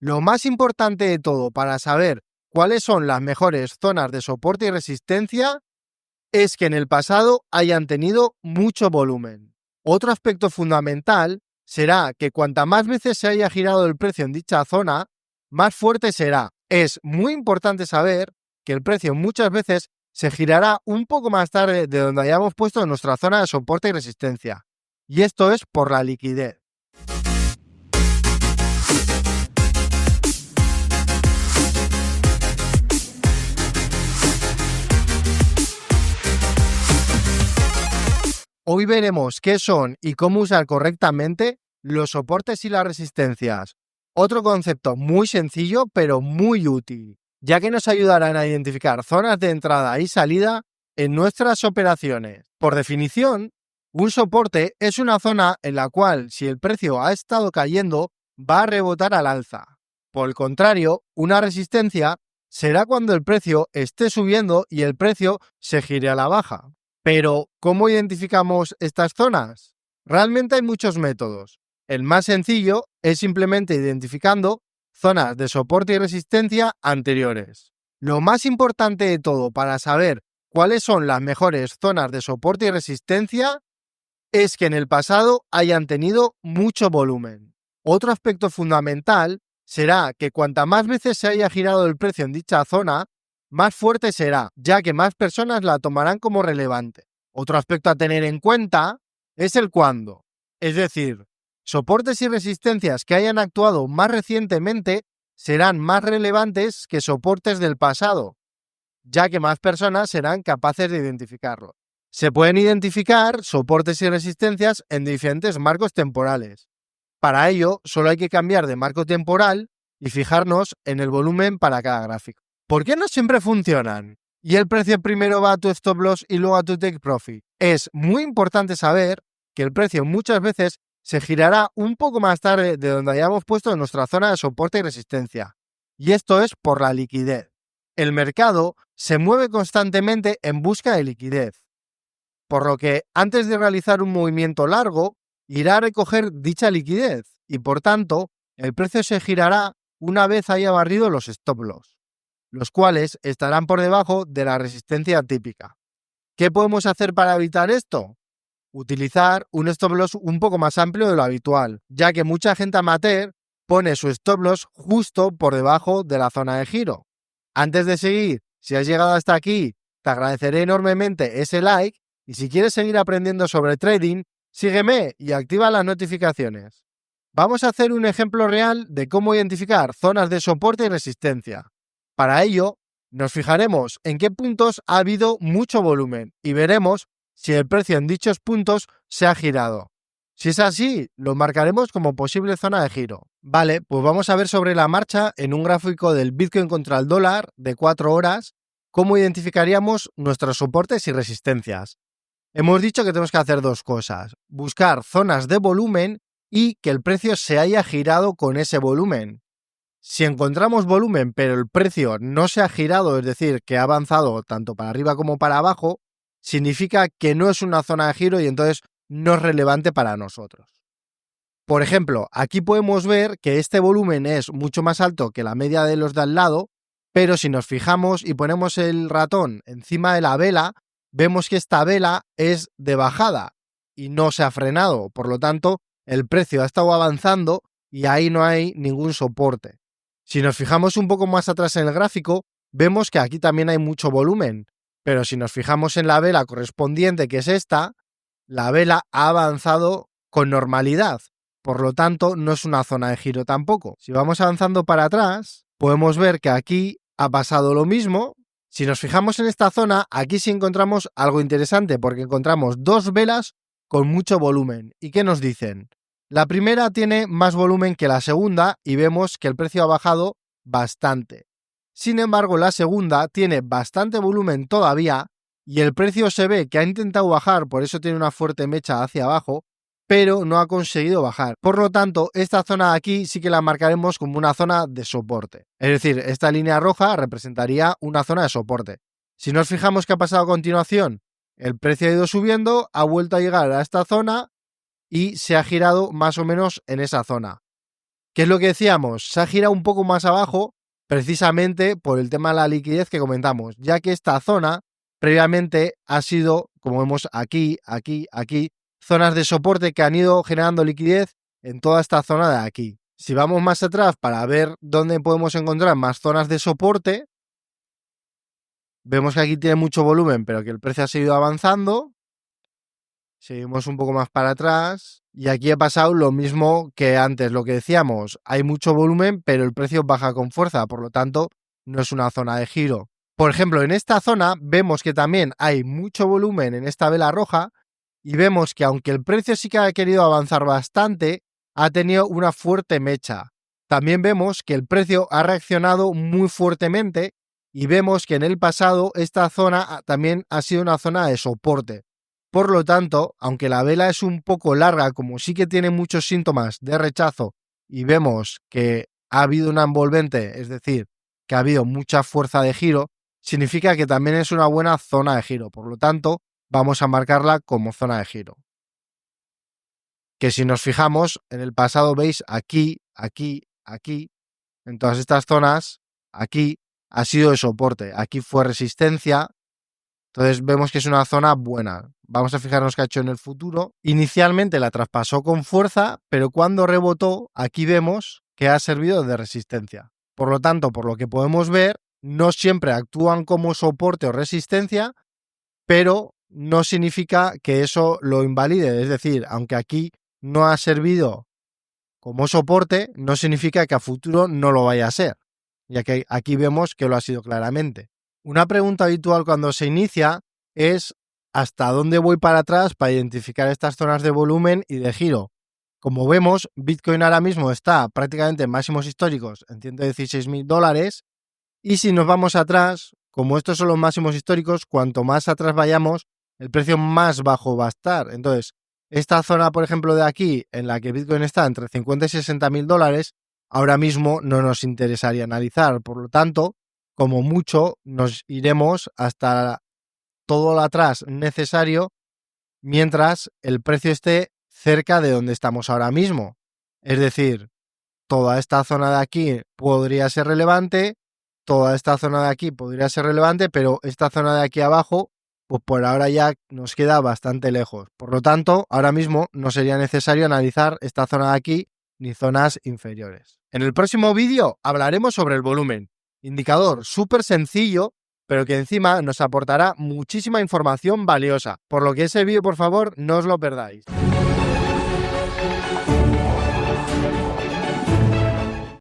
Lo más importante de todo para saber cuáles son las mejores zonas de soporte y resistencia es que en el pasado hayan tenido mucho volumen. Otro aspecto fundamental será que cuanta más veces se haya girado el precio en dicha zona, más fuerte será. Es muy importante saber que el precio muchas veces se girará un poco más tarde de donde hayamos puesto nuestra zona de soporte y resistencia. Y esto es por la liquidez. Hoy veremos qué son y cómo usar correctamente los soportes y las resistencias. Otro concepto muy sencillo pero muy útil, ya que nos ayudarán a identificar zonas de entrada y salida en nuestras operaciones. Por definición, un soporte es una zona en la cual, si el precio ha estado cayendo, va a rebotar al alza. Por el contrario, una resistencia será cuando el precio esté subiendo y el precio se gire a la baja. Pero, ¿cómo identificamos estas zonas? Realmente hay muchos métodos. El más sencillo es simplemente identificando zonas de soporte y resistencia anteriores. Lo más importante de todo para saber cuáles son las mejores zonas de soporte y resistencia es que en el pasado hayan tenido mucho volumen. Otro aspecto fundamental será que cuanta más veces se haya girado el precio en dicha zona, más fuerte será, ya que más personas la tomarán como relevante. Otro aspecto a tener en cuenta es el cuándo. Es decir, soportes y resistencias que hayan actuado más recientemente serán más relevantes que soportes del pasado, ya que más personas serán capaces de identificarlo. Se pueden identificar soportes y resistencias en diferentes marcos temporales. Para ello, solo hay que cambiar de marco temporal y fijarnos en el volumen para cada gráfico. ¿Por qué no siempre funcionan? ¿Y el precio primero va a tu stop loss y luego a tu take profit? Es muy importante saber que el precio muchas veces se girará un poco más tarde de donde hayamos puesto nuestra zona de soporte y resistencia. Y esto es por la liquidez. El mercado se mueve constantemente en busca de liquidez, por lo que antes de realizar un movimiento largo, irá a recoger dicha liquidez y por tanto el precio se girará una vez haya barrido los stop loss, los cuales estarán por debajo de la resistencia típica. ¿Qué podemos hacer para evitar esto? Utilizar un stop loss un poco más amplio de lo habitual, ya que mucha gente amateur pone su stop loss justo por debajo de la zona de giro. Antes de seguir, si has llegado hasta aquí, te agradeceré enormemente ese like y si quieres seguir aprendiendo sobre trading, sígueme y activa las notificaciones. Vamos a hacer un ejemplo real de cómo identificar zonas de soporte y resistencia. Para ello, nos fijaremos en qué puntos ha habido mucho volumen y veremos si el precio en dichos puntos se ha girado. Si es así, lo marcaremos como posible zona de giro. Vale, pues vamos a ver sobre la marcha en un gráfico del Bitcoin contra el dólar de 4 horas cómo identificaríamos nuestros soportes y resistencias. Hemos dicho que tenemos que hacer dos cosas: buscar zonas de volumen y que el precio se haya girado con ese volumen. Si encontramos volumen pero el precio no se ha girado, es decir, que ha avanzado tanto para arriba como para abajo, significa que no es una zona de giro y entonces no es relevante para nosotros. Por ejemplo, aquí podemos ver que este volumen es mucho más alto que la media de los de al lado, pero si nos fijamos y ponemos el ratón encima de la vela, vemos que esta vela es de bajada y no se ha frenado, por lo tanto, el precio ha estado avanzando y ahí no hay ningún soporte. Si nos fijamos un poco más atrás en el gráfico, vemos que aquí también hay mucho volumen, pero si nos fijamos en la vela correspondiente, que es esta, la vela ha avanzado con normalidad, por lo tanto no es una zona de giro tampoco. Si vamos avanzando para atrás, podemos ver que aquí ha pasado lo mismo. Si nos fijamos en esta zona, aquí sí encontramos algo interesante porque encontramos dos velas con mucho volumen. ¿Y qué nos dicen? La primera tiene más volumen que la segunda y vemos que el precio ha bajado bastante. Sin embargo, la segunda tiene bastante volumen todavía y el precio se ve que ha intentado bajar, por eso tiene una fuerte mecha hacia abajo, pero no ha conseguido bajar. Por lo tanto, esta zona de aquí sí que la marcaremos como una zona de soporte. Es decir, esta línea roja representaría una zona de soporte. Si nos fijamos qué ha pasado a continuación, el precio ha ido subiendo, ha vuelto a llegar a esta zona y se ha girado más o menos en esa zona. ¿Qué es lo que decíamos? Se ha girado un poco más abajo precisamente por el tema de la liquidez que comentamos, ya que esta zona previamente ha sido, como vemos aquí, zonas de soporte que han ido generando liquidez en toda esta zona de aquí. Si vamos más atrás para ver dónde podemos encontrar más zonas de soporte, vemos que aquí tiene mucho volumen, pero que el precio ha seguido avanzando. Seguimos un poco más para atrás y aquí ha pasado lo mismo que antes, lo que decíamos, hay mucho volumen, pero el precio baja con fuerza, por lo tanto, no es una zona de giro. Por ejemplo, en esta zona vemos que también hay mucho volumen en esta vela roja y vemos que aunque el precio sí que ha querido avanzar bastante, ha tenido una fuerte mecha. También vemos que el precio ha reaccionado muy fuertemente y vemos que en el pasado esta zona también ha sido una zona de soporte. Por lo tanto, aunque la vela es un poco larga, como sí que tiene muchos síntomas de rechazo y vemos que ha habido una envolvente, es decir, que ha habido mucha fuerza de giro, significa que también es una buena zona de giro. Por lo tanto, vamos a marcarla como zona de giro. Que si nos fijamos, en el pasado veis aquí, en todas estas zonas, aquí ha sido de soporte, aquí fue resistencia. Entonces vemos que es una zona buena. Vamos a fijarnos qué ha hecho en el futuro. Inicialmente la traspasó con fuerza, pero cuando rebotó, aquí vemos que ha servido de resistencia. Por lo tanto, por lo que podemos ver, no siempre actúan como soporte o resistencia, pero no significa que eso lo invalide. Es decir, aunque aquí no ha servido como soporte, no significa que a futuro no lo vaya a ser, ya que aquí vemos que lo ha sido claramente. Una pregunta habitual cuando se inicia es ¿hasta dónde voy para atrás para identificar estas zonas de volumen y de giro? Como vemos, Bitcoin ahora mismo está prácticamente en máximos históricos en $116.000 y si nos vamos atrás, como estos son los máximos históricos, cuanto más atrás vayamos, el precio más bajo va a estar. Entonces, esta zona, por ejemplo, de aquí, en la que Bitcoin está entre 50 y $60.000, ahora mismo no nos interesaría analizar. Por lo tanto, como mucho, nos iremos hasta todo lo atrás necesario mientras el precio esté cerca de donde estamos ahora mismo. Es decir, toda esta zona de aquí podría ser relevante, toda esta zona de aquí podría ser relevante, pero esta zona de aquí abajo, pues por ahora ya nos queda bastante lejos. Por lo tanto, ahora mismo no sería necesario analizar esta zona de aquí ni zonas inferiores. En el próximo vídeo hablaremos sobre el volumen, indicador súper sencillo, pero que encima nos aportará muchísima información valiosa. Por lo que ese vídeo, por favor, no os lo perdáis.